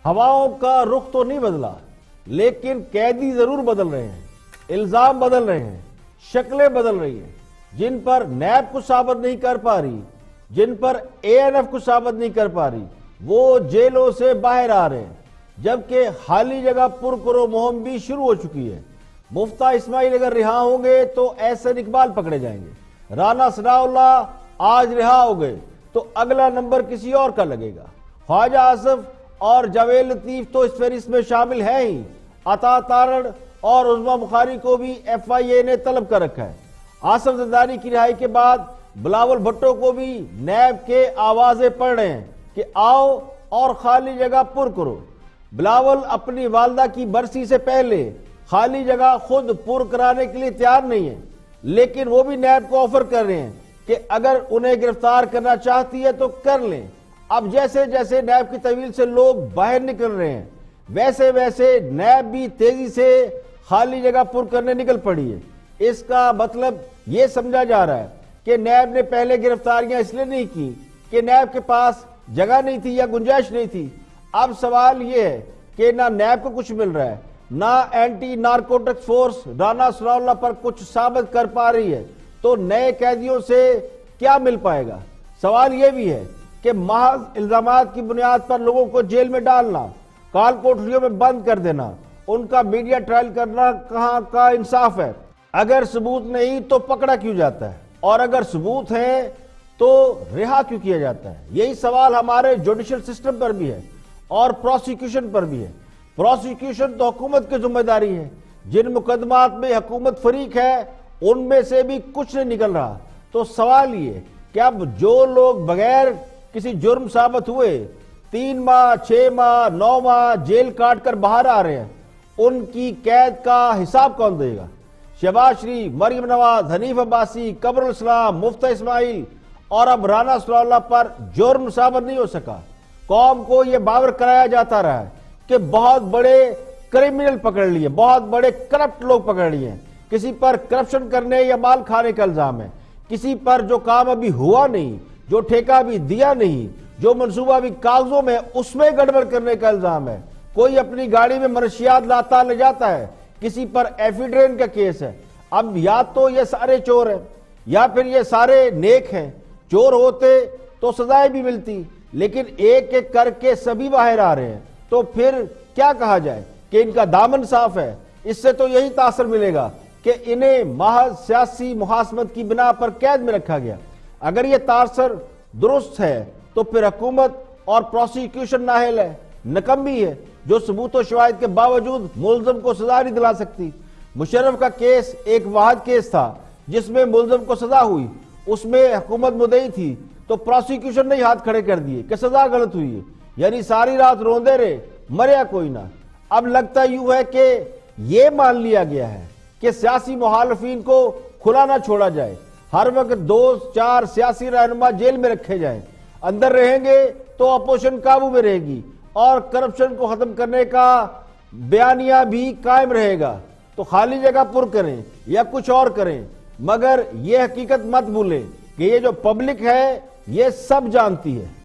ہواؤں کا رخ تو نہیں بدلا، لیکن قیدی ضرور بدل رہے ہیں، الزام بدل رہے ہیں، شکلیں بدل رہی ہیں۔ جن پر نیب کو ثابت نہیں کر پا رہی، جن پر اے این ایف کو ثابت نہیں کر پا رہی، وہ جیلوں سے باہر آ رہے ہیں، جبکہ خالی جگہ پر کرو مہم بھی شروع ہو چکی ہے۔ مفتیٰ اسماعیل اگر رہا ہوں گے تو احسن اقبال پکڑے جائیں گے، رانا ثناءاللہ آج رہا ہو گئے تو اگلا نمبر کسی اور کا لگے گا۔ خواجہ آصف اور جاوید لطیف تو اس فہرست میں شامل ہیں ہی، عطا تارڑ اور عظمیٰ بخاری کو بھی ایف آئی اے نے طلب کر رکھا ہے۔ آصف زرداری کی رہائی کے بعد بلاول بھٹو کو بھی نیب کے آوازیں پڑ رہے ہیں کہ آؤ اور خالی جگہ پر کرو۔ بلاول اپنی والدہ کی برسی سے پہلے خالی جگہ خود پر کرانے کے لیے تیار نہیں ہے، لیکن وہ بھی نیب کو آفر کر رہے ہیں کہ اگر انہیں گرفتار کرنا چاہتی ہے تو کر لیں۔ اب جیسے جیسے نیب کی تحویل سے لوگ باہر نکل رہے ہیں، ویسے ویسے نیب بھی تیزی سے خالی جگہ پر کرنے نکل پڑی ہے۔ اس کا مطلب یہ سمجھا جا رہا ہے کہ نیب نے پہلے گرفتاریاں اس لیے نہیں کی کہ نیب کے پاس جگہ نہیں تھی یا گنجائش نہیں تھی۔ اب سوال یہ ہے کہ نہ نیب کو کچھ مل رہا ہے، نہ anti narcotics force Rana Sanaullah پر کچھ ثابت کر پا رہی ہے، تو نئے قیدیوں سے کیا مل پائے گا؟ سوال یہ بھی ہے کہ محض الزامات کی بنیاد پر لوگوں کو جیل میں ڈالنا، کال کوٹریوں میں بند کر دینا، ان کا میڈیا ٹرائل کرنا کہاں کا انصاف ہے؟ اگر ثبوت نہیں تو پکڑا کیوں جاتا ہے، اور اگر ثبوت ہے تو رہا کیوں کیا جاتا ہے؟ یہی سوال ہمارے جوڈیشل سسٹم پر بھی ہے اور پروسیکیوشن پر بھی ہے۔ پروسیکیوشن تو حکومت کی ذمہ داری ہے، جن مقدمات میں حکومت فریق ہے ان میں سے بھی کچھ نہیں نکل رہا۔ تو سوال یہ کہ اب جو لوگ بغیر کسی جرم ثابت ہوئے 3 ماہ 6 ماہ 9 ماہ جیل کاٹ کر باہر آ رہے ہیں، ان کی قید کا حساب کون دے گا؟ شہباز شریف، مریم نواز، حنیف عباسی، قمر الاسلام، مفتیٰ اسماعیل اور اب رانا ثناءاللہ پر جرم ثابت نہیں ہو سکا۔ قوم کو یہ باور کرایا جاتا رہا ہے کہ بہت بڑے کرمنل پکڑ لیے، بہت بڑے کرپٹ لوگ پکڑ لیے ہیں، کسی پر کرپشن کرنے یا مال کھانے کا الزام ہے، کسی پر جو کام ابھی ہوا نہیں، جو ٹھیکہ بھی دیا نہیں، جو منصوبہ بھی کاغذوں میں اس میں گڑبڑ کرنے کا الزام ہے، کوئی اپنی گاڑی میں منشیات لاتا لے جاتا ہے، کسی پر ایفیڈرین کا کیس ہے۔ اب یا تو یہ سارے چور ہیں یا پھر یہ سارے نیک ہیں۔ چور ہوتے تو سزائیں بھی ملتی، لیکن ایک ایک کر کے سبھی باہر آ رہے ہیں، تو پھر کیا کہا جائے کہ ان کا دامن صاف ہے؟ اس سے تو یہی تاثر ملے گا کہ انہیں محض سیاسی محاسمت کی بنا پر قید میں رکھا گیا۔ اگر یہ تاثر درست ہے تو پھر حکومت اور پروسیکیوشن نااہل ہے، نکمی ہے، جو ثبوت و شواہد کے باوجود ملزم کو سزا نہیں دلا سکتی۔ مشرف کا کیس ایک واحد کیس تھا جس میں ملزم کو سزا ہوئی، اس میں حکومت مدعی تھی، تو پروسیکیوشن نے ہاتھ کھڑے کر دیے کہ سزا غلط ہوئی ہے، یعنی ساری رات روندے رہے، مریا کوئی نہ۔ اب لگتا یوں ہے کہ یہ مان لیا گیا ہے کہ سیاسی محالفین کو کھلا نہ چھوڑا جائے، ہر وقت 2-4 سیاسی رہنما جیل میں رکھے جائیں، اندر رہیں گے تو اپوزیشن قابو میں رہے گی اور کرپشن کو ختم کرنے کا بیانیہ بھی قائم رہے گا۔ تو خالی جگہ پر کریں یا کچھ اور کریں، مگر یہ حقیقت مت بھولیں کہ یہ جو پبلک ہے یہ سب جانتی ہے۔